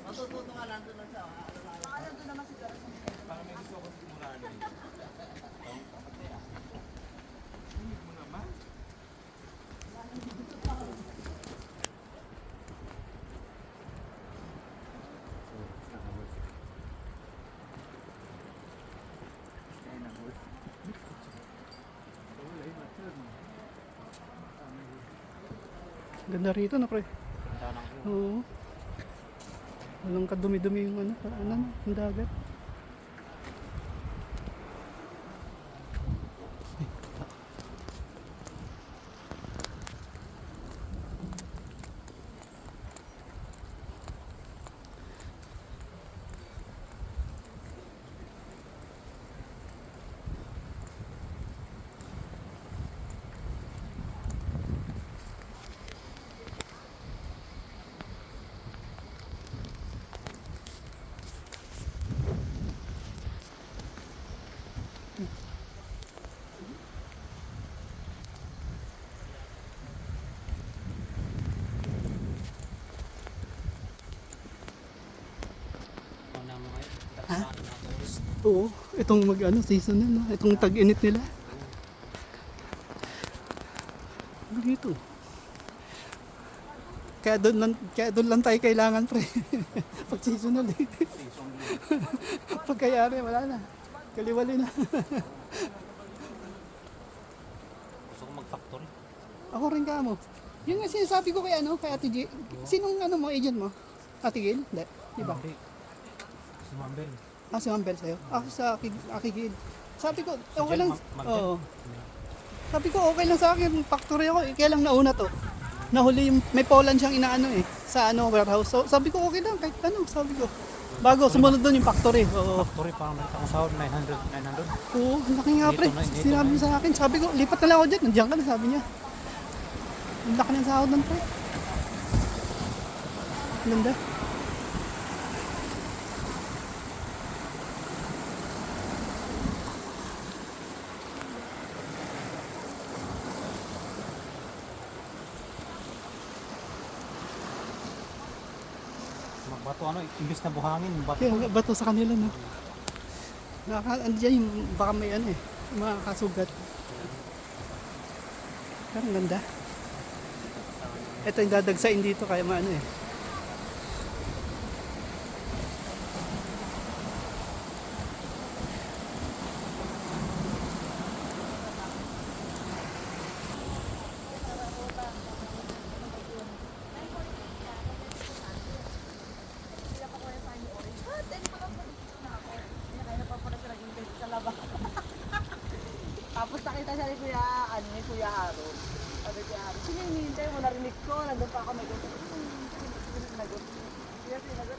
Matututo nga lang doon lang siya. Baka nandun naman siguro. Parang may gusto ko sigurado. Hindi mo naman. Ganda rito na pre. Oo. Walang kadumi-dumi yung yung dagat. Ha? Oo, itong season na, no? Itong tag-init nila. Ano dito? Kaya doon lang tayo kailangan pre. Pag seasonal eh. Pag kayari, wala na. Kaliwali na. Gusto ko mag-factory. Ako rin ka mo. Yung nga sinasabi ko kay Ate G. Sinong mo, agent mo? Ate Gil? Hindi. Di ba? Si Mambel. Si Mambel sa'yo? Ako sa Aki Gil. Sabi ko, okay lang. Oo. Sabi ko, okay lang sa akin. Factory ako. Kaya lang nauna to. Nahuli yung, may Poland siyang inaano sa warehouse. So, sabi ko, okay lang. Kahit sabi ko. Bago, sumunod doon yung factory. Oo. Factory parang nakita ko sahod, 900. Oo, laki nga pre. Sinabi niya sa akin. Sabi ko, lipat na lang ako dyan. Nandiyan ka na, sabi niya. Ang laki ng sahod ng pre. Ganda. Magbato imbis na buhangin, bato. Kaya bato sa kanila, no? Andiyan yung baka may mga kasugat. Parang ganda. Ito yung dadagsain dito kaya Tapos nakita siya ni Kuya Harold. Sabi Kuya Harold, sino yung hinihintay mo? Narinig ko, nandun pa ako, may gusto. Sino yung nagot? Sino yung nagot?